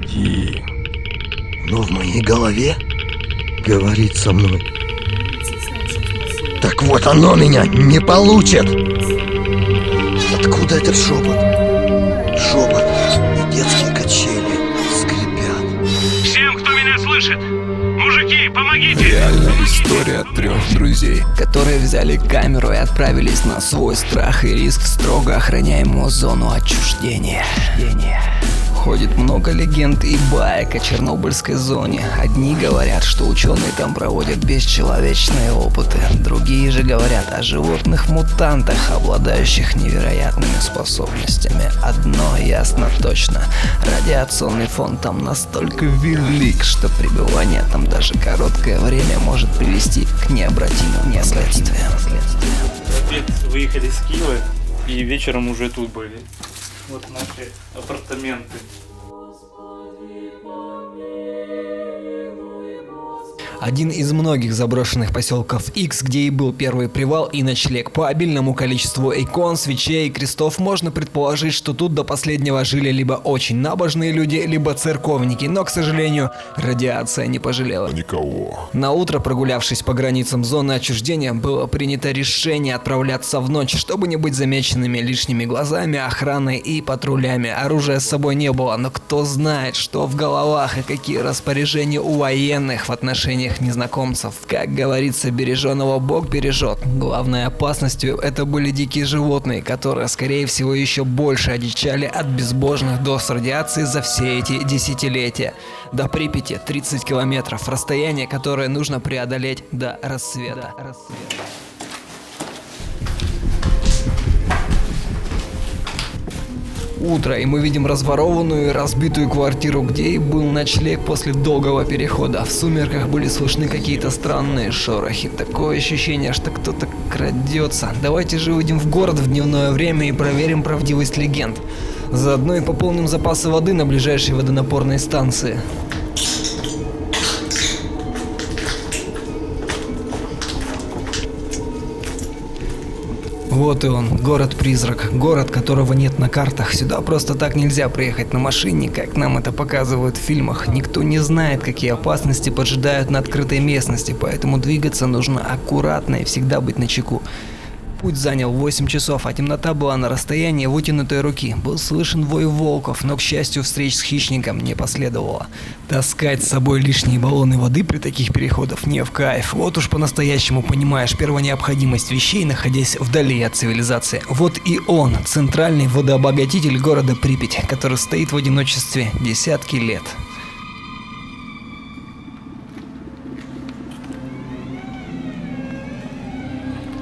Погоди. Но в моей голове говорит со мной. Так вот оно меня не получит. Откуда этот шепот? Шепот и детские качели скрипят. Всем, кто меня слышит, мужики, помогите! Реальная история 3 друзей, которые взяли камеру и отправились на свой страх и риск в строго охраняемую зону отчуждения. Ходит много легенд и баек о чернобыльской зоне. Одни говорят, что ученые там проводят бесчеловечные опыты. Другие же говорят о животных-мутантах, обладающих невероятными способностями. Одно ясно точно: радиационный фон там настолько велик, что пребывание там даже короткое время может привести к необратимым последствиям. В обед выехали с Киева и вечером уже тут были. Вот наши апартаменты. Один из многих заброшенных поселков X, где и был первый привал и ночлег. По обильному количеству икон, свечей и крестов можно предположить, что тут до последнего жили либо очень набожные люди, либо церковники, но, к сожалению, радиация не пожалела никого. На утро, прогулявшись по границам зоны отчуждения, было принято решение отправляться в ночь, чтобы не быть замеченными лишними глазами, охраной и патрулями. Оружия с собой не было, но кто знает, что в головах и какие распоряжения у военных в отношениях незнакомцев. Как говорится, береженого Бог бережет. Главной опасностью это были дикие животные, которые, скорее всего, еще больше одичали от безбожных доз радиации за все эти десятилетия. До Припяти 30 километров, расстояние, которое нужно преодолеть до рассвета. Утро, и мы видим разворованную и разбитую квартиру, где и был ночлег после долгого перехода. В сумерках были слышны какие-то странные шорохи. Такое ощущение, что кто-то крадется. Давайте же выйдем в город в дневное время и проверим правдивость легенд. Заодно и пополним запасы воды на ближайшей водонапорной станции. Вот и он, город-призрак, город, которого нет на картах. Сюда просто так нельзя приехать на машине, как нам это показывают в фильмах. Никто не знает, какие опасности поджидают на открытой местности, поэтому двигаться нужно аккуратно и всегда быть начеку. Путь занял 8 часов, а темнота была на расстоянии вытянутой руки. Был слышен вой волков, но, к счастью, встреч с хищником не последовало. Таскать с собой лишние баллоны воды при таких переходах не в кайф. Вот уж по-настоящему понимаешь первонеобходимость вещей, находясь вдали от цивилизации. Вот и он, центральный водообогатитель города Припять, который стоит в одиночестве десятки лет.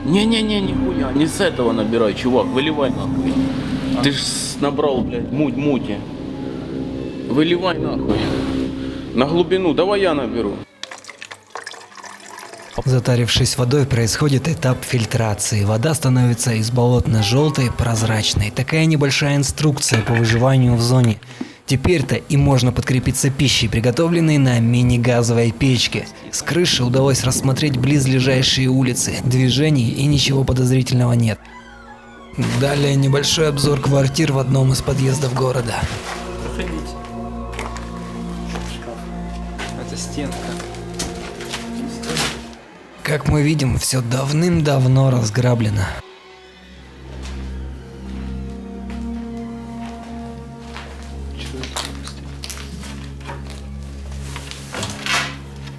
Не-не-не, нихуя, не с этого набирай, чувак, выливай нахуй. Ты ж набрал, блядь, мути. Выливай нахуй. На глубину, давай я наберу. Затарившись водой, происходит этап фильтрации. Вода становится из болотно-желтой прозрачной. Такая небольшая инструкция по выживанию в зоне. Теперь-то и можно подкрепиться пищей, приготовленной на мини-газовой печке. С крыши удалось рассмотреть близлежащие улицы, движений и ничего подозрительного нет. Далее небольшой обзор квартир в одном из подъездов города. Проходите. Шкаф. Это стенка. Как мы видим, все давным-давно разграблено.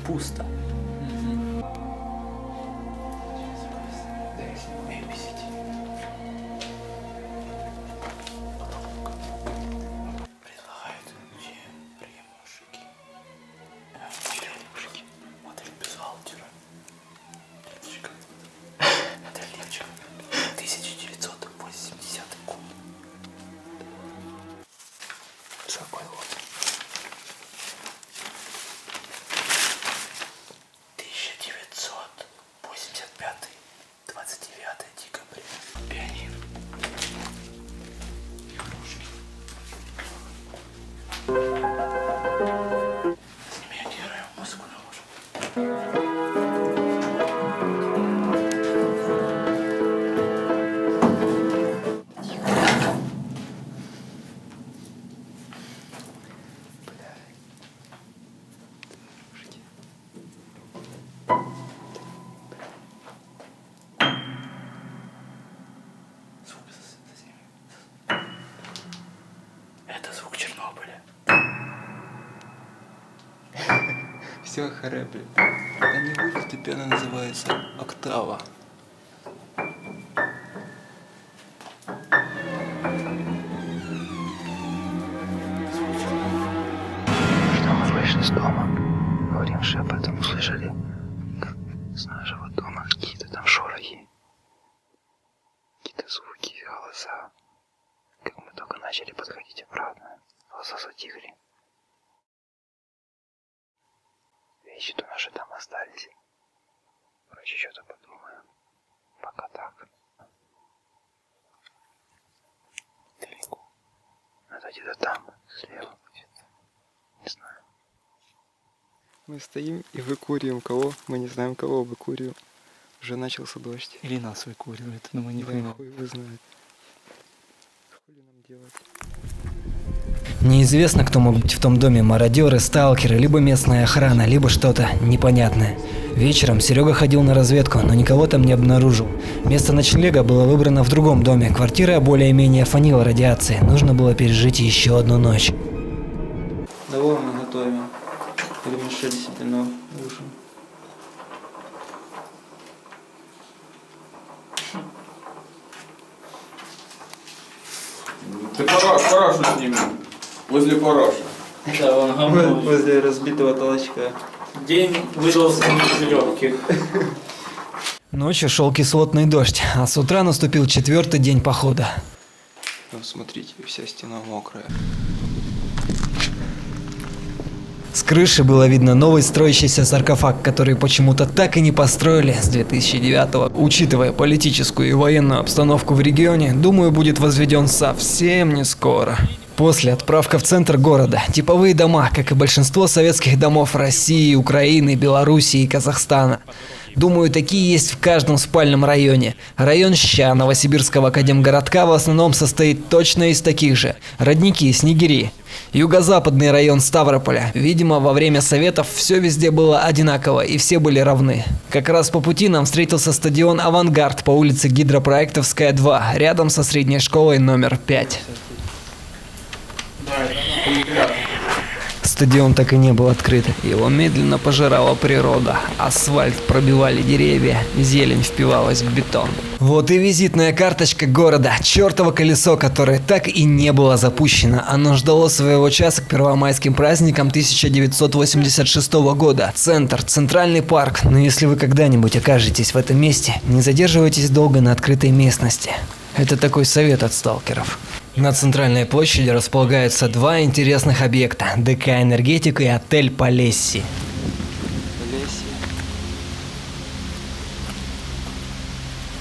Пусто. бля? Все харе, бля. Это не будет фортепиано, называется октава. Что мы вышли с дома, говорим шепотом, услышали, как с нашего дома какие-то там шорохи, какие-то звуки, голоса. Как мы только начали подходить обратно, голоса затихли. Вещи то наши там остались. Короче, что-то подумаем. Пока так. Далеко. Это где-то там, слева. Не знаю. Мы стоим и выкуриваем кого? Мы не знаем, кого выкуриваем. Уже начался дождь. Или нас выкуривает, но мы не Да, понимаем. хуй его знает. Хули нам делать? Неизвестно, кто мог быть в том доме, мародеры, сталкеры, либо местная охрана, либо что-то непонятное. Вечером Серега ходил на разведку, но никого там не обнаружил. Место ночлега было выбрано в другом доме, квартира более-менее фанила радиацией, нужно было пережить еще одну ночь. Давай мы готовим. Перемешали себе на ужин. Ты парашу сними. Возле параши. Да, он говно. Возле разбитого толчка. День выдался не легких. Ночью шел кислотный дождь, а с утра наступил 4-й день похода. Ну, смотрите, вся стена мокрая. С крыши было видно новый строящийся саркофаг, который почему-то так и не построили с 2009-го. Учитывая политическую и военную обстановку в регионе, думаю, будет возведен совсем не скоро. После отправка в центр города. Типовые дома, как и большинство советских домов России, Украины, Белоруссии и Казахстана. Думаю, такие есть в каждом спальном районе. Район Ща Новосибирского академгородка в основном состоит точно из таких же. Родники, Снегири. Юго-западный район Ставрополя. Видимо, во время советов все везде было одинаково и все были равны. Как раз по пути нам встретился стадион «Авангард» по улице Гидропроектовская, 2, рядом со средней школой номер 5. Стадион так и не был открыт, его медленно пожирала природа, асфальт пробивали деревья, зелень впивалась в бетон. Вот и визитная карточка города, чертово колесо, которое так и не было запущено. Оно ждало своего часа к первомайским праздникам 1986 года. Центр, центральный парк, но если вы когда-нибудь окажетесь в этом месте, не задерживайтесь долго на открытой местности. Это такой совет от сталкеров. На центральной площади располагаются два интересных объекта – ДК «Энергетик» и отель «Полесси».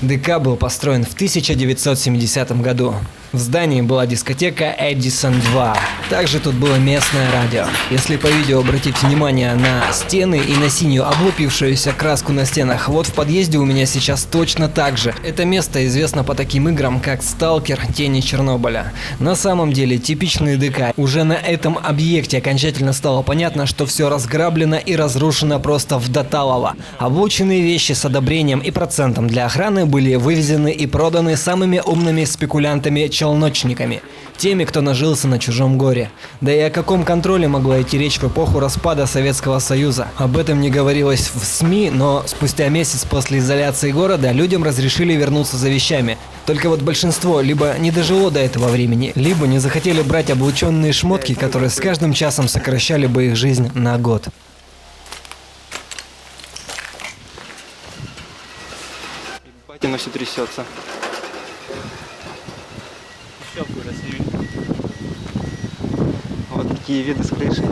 ДК был построен в 1970 году. В здании была дискотека Эдисон 2. Также тут было местное радио. Если по видео обратить внимание на стены и на синюю облупившуюся краску на стенах, вот в подъезде у меня сейчас точно так же. Это место известно по таким играм, как «Сталкер», «Тени Чернобыля». На самом деле типичный ДК. Уже на этом объекте окончательно стало понятно, что все разграблено и разрушено просто вдоталово. Облученные вещи с одобрением и процентом для охраны были вывезены и проданы самыми умными спекулянтами-челночниками, теми, кто нажился на чужом горе. Да и о каком контроле могла идти речь в эпоху распада Советского Союза? Об этом не говорилось в СМИ, но спустя месяц после изоляции города людям разрешили вернуться за вещами. Только вот большинство либо не дожило до этого времени, либо не захотели брать облученные шмотки, которые с каждым часом сокращали бы их жизнь на год. Батина все трясется. Щелку расними. Вот такие виды с крыши.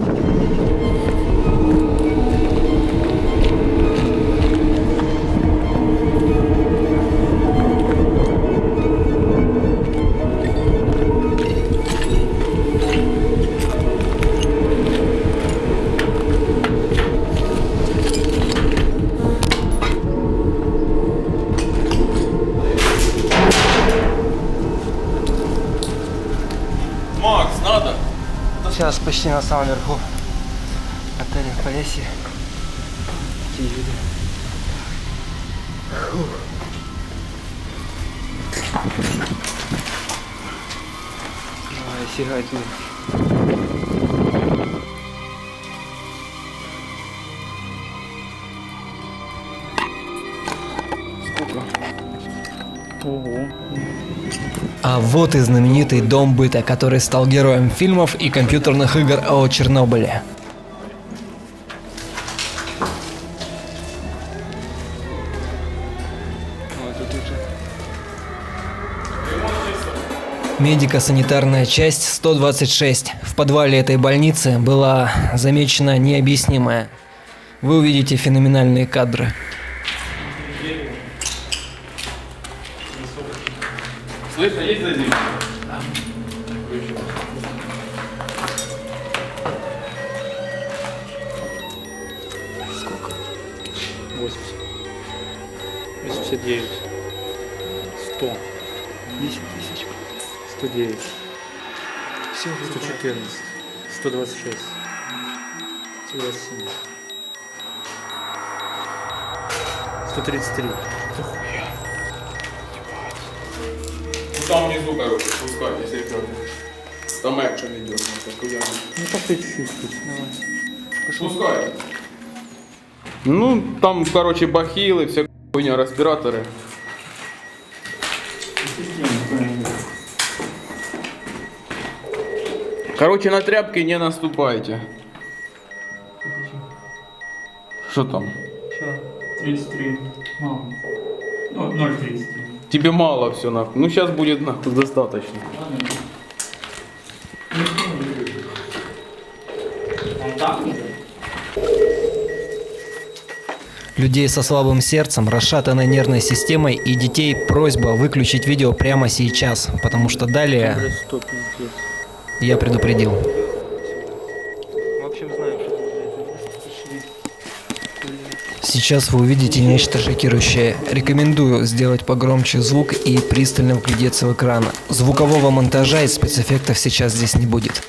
Макс, надо? Сейчас почти на самом верху отеля Полесси. Такие виды. Давай, сигай туда. Ого. А вот и знаменитый дом быта, который стал героем фильмов и компьютерных игр о Чернобыле. Вот тут уже. Медико-санитарная часть 126. В подвале этой больницы была замечена необъяснимая. Вы увидите феноменальные кадры. Слышь, а есть задержка? Сколько? 80. 89. 100. 10 тысяч. 109. Все, 114. 126. 127. 133. Ну там внизу, короче, спускай, если ребята. Там экшен идет, Ну так ты чуть-чуть. Спускай. Ну, там, короче, бахилы, вся хуйня, респираторы. Короче, на тряпки не наступайте. Что там? 33. Мало. Ну, 0,33. Тебе мало все нахуй. Ну сейчас будет нахуй достаточно. Он так уже? Людей со слабым сердцем, расшатанной нервной системой и детей просьба выключить видео прямо сейчас, потому что далее я предупредил. В общем, знаем, что Сейчас вы увидите нечто шокирующее. Рекомендую сделать погромче звук и пристально вглядеться в экран. Звукового монтажа и спецэффектов сейчас здесь не будет.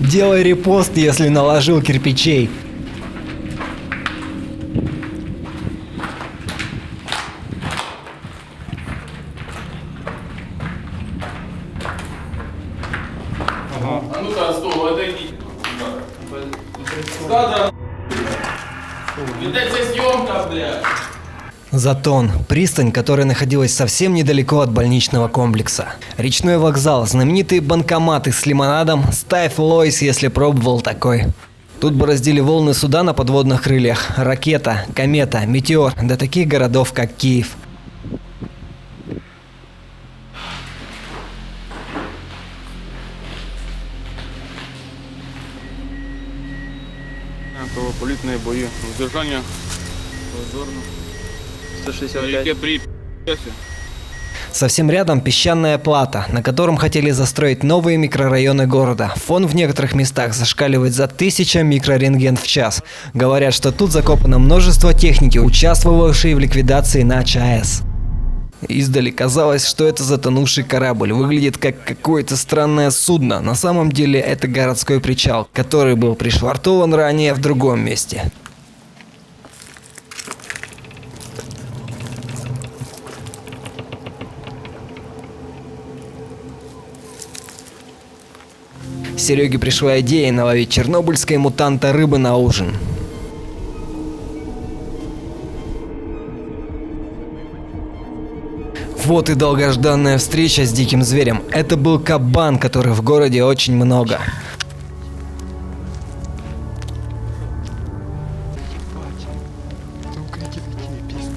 Делай репост, если наложил кирпичей. А ну-ка, стой, отойди. Кадр. Видать, здесь съемка, блядь. Затон – пристань, которая находилась совсем недалеко от больничного комплекса. Речной вокзал, знаменитые банкоматы с лимонадом, ставь лойс, если пробовал такой. Тут бороздили волны суда на подводных крыльях, ракета, комета, метеор, до таких городов, как Киев. Кровопролитные бои. Задержание. Позорно. 165. При Совсем рядом песчаная плата, на котором хотели застроить новые микрорайоны города. Фон в некоторых местах зашкаливает за 1000 микрорентген в час. Говорят, что тут закопано множество техники, участвовавшей в ликвидации на ЧАЭС. Издали казалось, что это затонувший корабль, выглядит как какое-то странное судно. На самом деле это городской причал, который был пришвартован ранее в другом месте. Сереге пришла идея наловить чернобыльской мутанта рыбы на ужин. Вот и долгожданная встреча с диким зверем. Это был кабан, которых в городе очень много. Ну-ка, иди такие песни.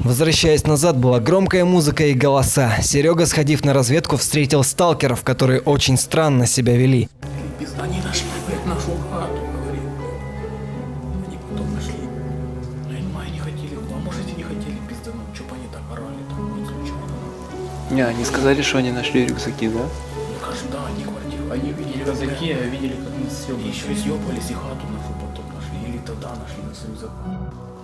Возвращаясь назад, была громкая музыка и голоса. Серега, сходив на разведку, встретил сталкеров, которые очень странно себя вели. Они нашли, блядь, нашу хату, говорит. Они потом нашли. Я не знаю, не хотели. А может и не хотели пиздануть, что они так орали там, вот случайно. Не, они сказали, что они нашли рюкзаки, да? Мне кажется, да, они квартиру. Они видели, Казаки видели, как мы съебались. еще съебались и хату нашу потом нашли. Или тогда мента нашли на Союзах.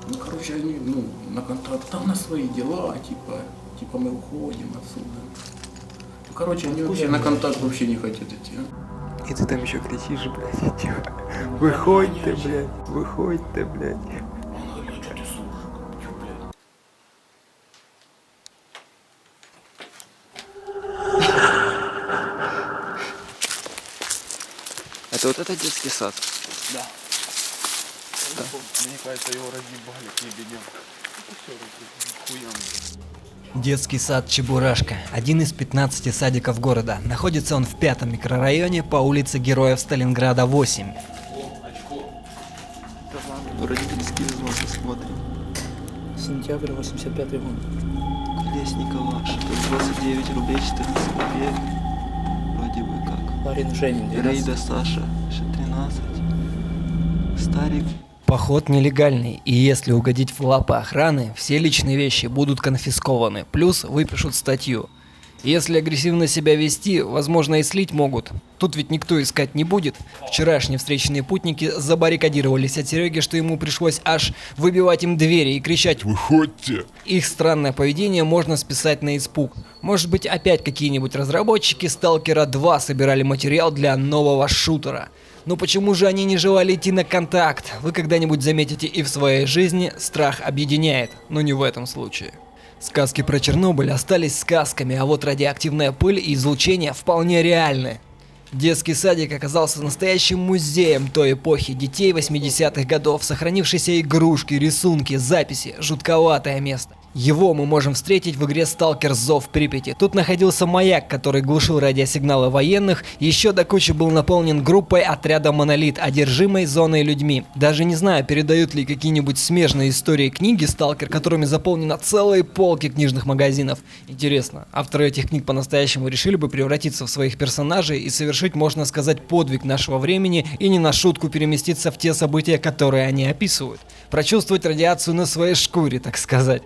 Ну, короче, они, ну, на контакт, там на свои дела, типа мы уходим отсюда. Ну, короче, они вообще на контакт вообще не хотят идти. А? И ты там еще кричишь, блядь, типа, выходь ты, блядь, выходь ты, блядь. Он говорит, а что ты слушаешь? Чё, блядь? Это вот это детский сад? Да. Мне кажется, его разъебали к ебеням. Это все хуям. Детский сад Чебурашка, один из 15 садиков города. Находится он в 5-м микрорайоне по улице Героев Сталинграда 8. Родительские взносы смотрим. Сентябрь 85-й год. Колесникова, что 29 рублей 14 копеек. Вроде бы как. Парень Женин, 12. Рейда Саша, 13. Старик. Поход нелегальный, и если угодить в лапы охраны, все личные вещи будут конфискованы, плюс выпишут статью. Если агрессивно себя вести, возможно и слить могут. Тут ведь никто искать не будет. Вчерашние встречные путники забаррикадировались от Сереги, что ему пришлось аж выбивать им двери и кричать «Выходьте!». Их странное поведение можно списать на испуг. Может быть, опять какие-нибудь разработчики Сталкера 2 собирали материал для нового шутера. Но почему же они не желали идти на контакт? Вы когда-нибудь заметите, и в своей жизни страх объединяет, но не в этом случае. Сказки про Чернобыль остались сказками, а вот радиоактивная пыль и излучение вполне реальны. Детский садик оказался настоящим музеем той эпохи детей 80-х годов, сохранившиеся игрушки, рисунки, записи, жутковатое место. Его мы можем встретить в игре Сталкер Зов Припяти. Тут находился маяк, который глушил радиосигналы военных, еще до кучи был наполнен группой отряда Монолит, одержимой зоной людьми. Даже не знаю, передают ли какие-нибудь смежные истории книги Сталкер, которыми заполнено целые полки книжных магазинов. Интересно, авторы этих книг по-настоящему решили бы превратиться в своих персонажей и совершить, можно сказать, подвиг нашего времени и не на шутку переместиться в те события, которые они описывают. Прочувствовать радиацию на своей шкуре, так сказать.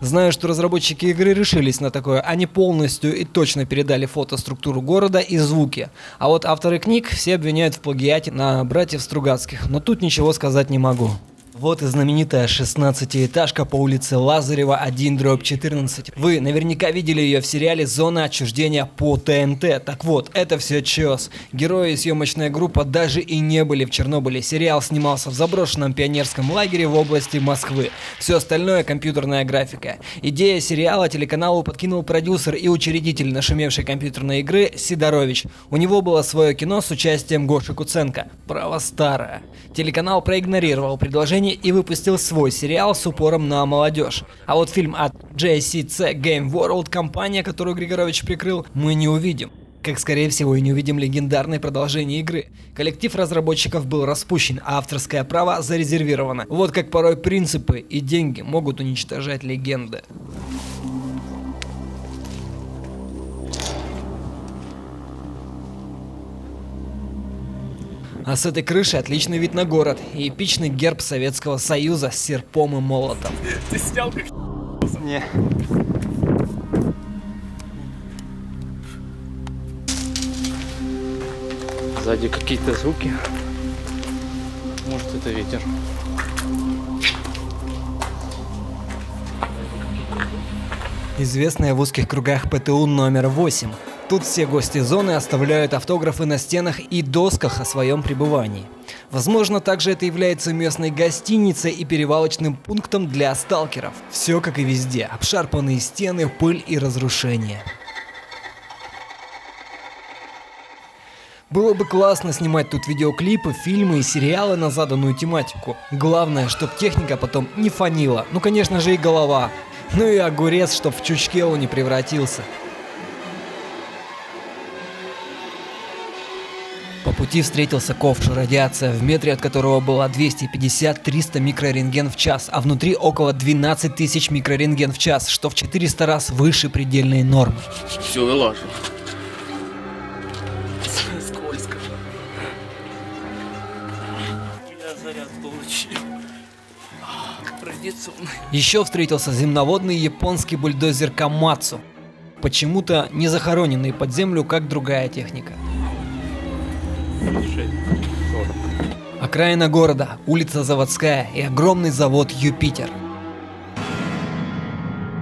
Знаю, что разработчики игры решились на такое, они полностью и точно передали фотоструктуру города и звуки. А вот авторы книг все обвиняют в плагиате на братьев Стругацких, но тут ничего сказать не могу. Вот и знаменитая 16-этажка по улице Лазарева 1/14. Вы наверняка видели ее в сериале «Зона отчуждения» по ТНТ. Так вот, это все чёс. Герои и съемочная группа даже и не были в Чернобыле. Сериал снимался в заброшенном пионерском лагере в области Москвы. Все остальное компьютерная графика. Идея сериала телеканалу подкинул продюсер и учредитель нашумевшей компьютерной игры Сидорович. У него было свое кино с участием Гоши Куценко. Право старое. Телеканал проигнорировал предложение и выпустил свой сериал с упором на молодежь. А вот фильм от JCC Game World, компания, которую Григорович прикрыл, мы не увидим. Как скорее всего и не увидим легендарное продолжение игры. Коллектив разработчиков был распущен, а авторское право зарезервировано. Вот как порой принципы и деньги могут уничтожать легенды. А с этой крыши отличный вид на город и эпичный герб Советского Союза с серпом и молотом. Ты снял как Не. Сзади какие-то звуки. Может, это ветер. Известная в узких кругах ПТУ номер 8. Тут все гости зоны оставляют автографы на стенах и досках о своем пребывании. Возможно, также это является местной гостиницей и перевалочным пунктом для сталкеров. Все как и везде. Обшарпанные стены, пыль и разрушения. Было бы классно снимать тут видеоклипы, фильмы и сериалы на заданную тематику. Главное, чтоб техника потом не фонила. Ну, конечно же, и голова. Ну и огурец, чтоб в Чучкелу не превратился. По пути встретился ковш радиация, в метре от которого было 250-300 микрорентген в час, а внутри около 12 тысяч микрорентген в час, что в 400 раз выше предельной нормы. Все, вылажу. скользко. Я заряд получил. Традиционный. Еще встретился земноводный японский бульдозер Камацу, почему-то не захороненный под землю, как другая техника. Окраина города, улица Заводская и огромный завод «Юпитер».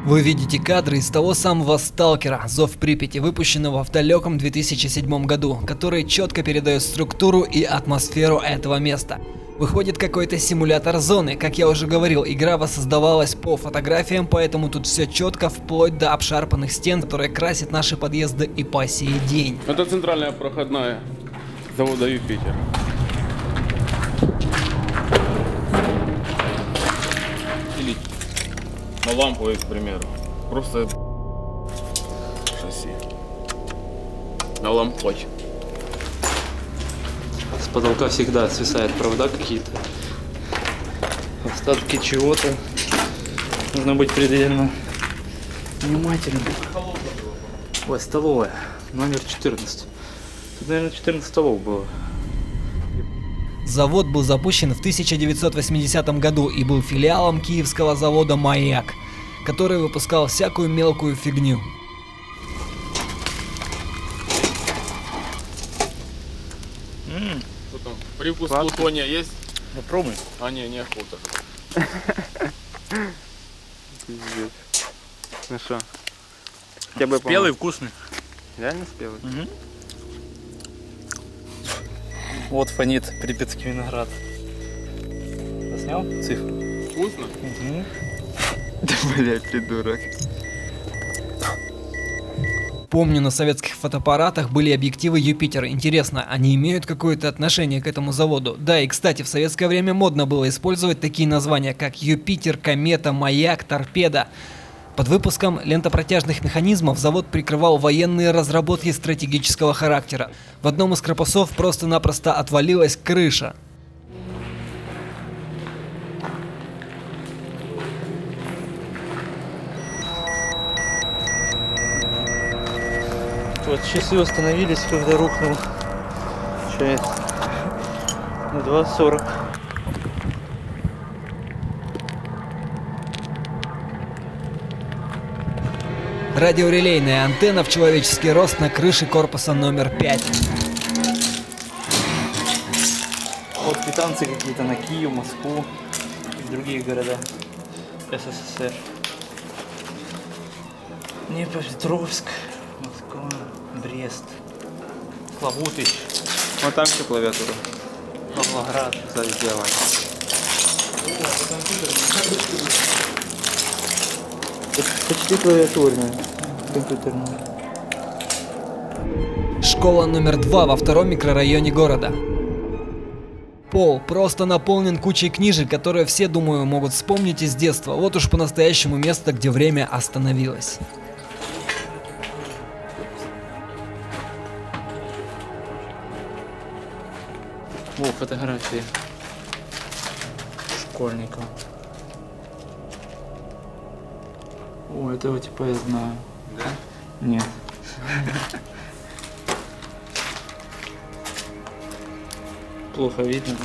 Вы видите кадры из того самого «Сталкера. Зов Припяти», выпущенного в далеком 2007 году, который четко передает структуру и атмосферу этого места. Выходит какой-то симулятор зоны. Как я уже говорил, игра воссоздавалась по фотографиям, поэтому тут все четко, вплоть до обшарпанных стен, которые красят наши подъезды и по сей день. Это центральная проходная завода «Юпитер». Или на ламповой, к примеру. Просто шасси. На лампочке. С потолка всегда свисают провода какие-то. Остатки чего-то. Нужно быть предельно внимательным. Ой, столовая. Номер 14. Тут, наверное, 14 столов было. Завод был запущен в 1980 году и был филиалом киевского завода «Маяк», который выпускал всякую мелкую фигню. Что там? Привкус плутония есть? Попробуй. А не охота. Пиздец. Ну что? Хотя бы Спелый, вкусный. Реально спелый? Вот фонит припятский виноград. Заснял цифру? Вкусно? Блять, придурок. Помню, на советских фотоаппаратах были объективы «Юпитер». Интересно, они имеют какое-то отношение к этому заводу? Да, и кстати, в советское время модно было использовать такие названия, как «Юпитер», «Комета», «Маяк», «Торпеда». Под выпуском лентопротяжных механизмов завод прикрывал военные разработки стратегического характера. В одном из корпусов просто-напросто отвалилась крыша. Вот часы остановились, когда рухнул чай. На 2:40. Радиорелейная антенна в человеческий рост на крыше корпуса номер 5. Вот квитанции какие-то на Киев, Москву и другие города СССР. Днепропетровск, Москва, Брест, Славутич, Вот там все клавиатура. Павлоград. Кстати, сделано. Почти клавиатурная, компьютерная. Школа номер 2 во втором микрорайоне города. Пол просто наполнен кучей книжек, которые все, думаю, могут вспомнить из детства. Вот уж по-настоящему место, где время остановилось. О, фотографии школьников. О, этого типа я знаю. Да? Нет. Плохо видно.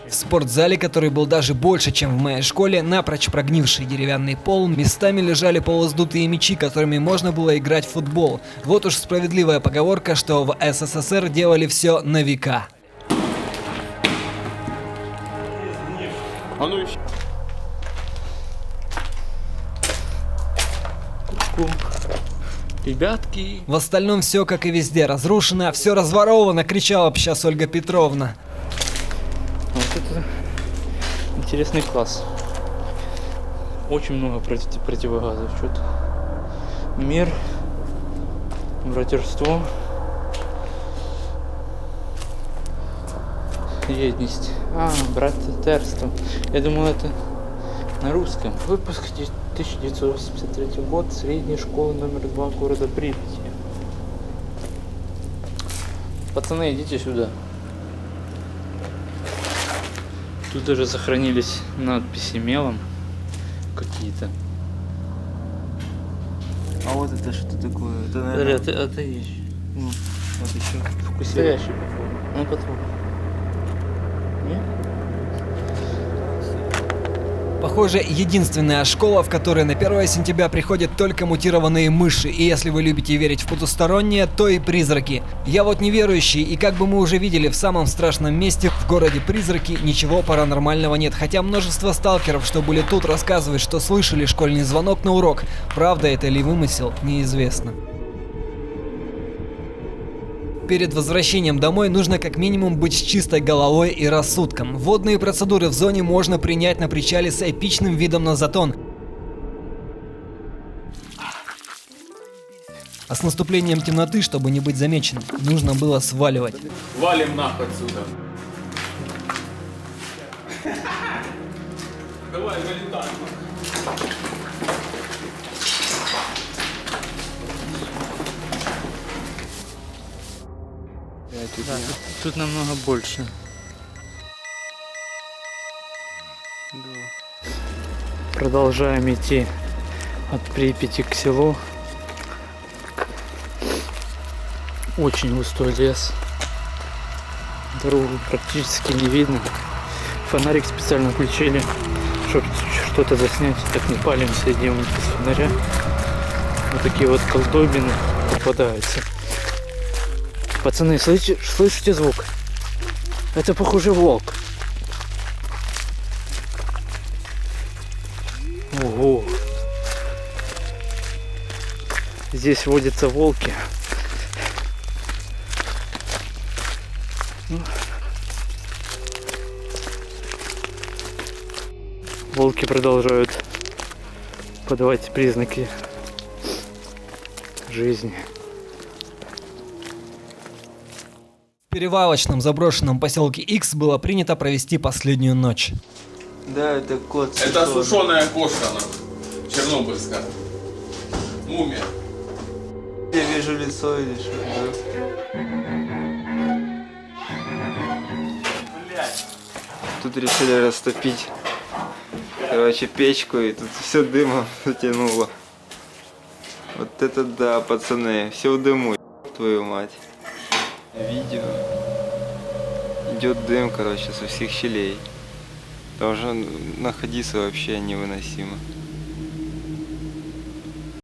В спортзале, который был даже больше, чем в моей школе, напрочь прогнивший деревянный пол, местами лежали полуздутые мячи, которыми можно было играть в футбол. Вот уж справедливая поговорка, что в СССР делали все на века. А ну ищи. Ребятки. В остальном все, как и везде, разрушено, все разворовано, кричала б сейчас Ольга Петровна. Вот это интересный класс. Очень много противогазов. Что-то. Мир. Братерство. Едность. Братерство. Я думал, это на русском. Выпуск 1983 год. Средняя школа номер 2 города Припяти. Пацаны, идите сюда. Тут даже сохранились надписи мелом какие-то. А вот это что такое? Это, Подожди, а ты ищи. Ну, вот еще. настоящий попробуй. Ну потрогай. Нет? Похоже, единственная школа, в которой на 1 сентября приходят только мутированные мыши, и если вы любите верить в потустороннее, то и призраки. Я вот неверующий, и как бы мы уже видели, в самом страшном месте, в городе Призраки, ничего паранормального нет, хотя множество сталкеров, что были тут, рассказывают, что слышали школьный звонок на урок. Правда это или вымысел, неизвестно. Перед возвращением домой нужно как минимум быть с чистой головой и рассудком. Водные процедуры в зоне можно принять на причале с эпичным видом на Затон. А с наступлением темноты, чтобы не быть замеченным, нужно было сваливать. Валим нахуй отсюда. Давай, вылетай. Да, тут намного больше. Да. Продолжаем идти от Припяти к селу. Очень густой лес. Дорогу практически не видно. Фонарик специально включили, чтобы что-то заснять. Так не палимся, идем без фонаря. Вот такие вот колдобины попадаются. Пацаны, слышите звук? Это похоже волк. Ого. Здесь водятся волки. Волки продолжают подавать признаки жизни. В перевалочном заброшенном поселке X было принято провести последнюю ночь. Да, это кот. Это сушеная кошка, нахуй. Чернобыльская. Мумия. Я вижу лицо или что, да? Блять. Тут решили растопить, короче, печку, и тут все дымом затянуло. Вот это да, пацаны, все в дыму, еб твою мать. Видео. Идет дым, короче, со всех щелей. Там уже находиться вообще невыносимо.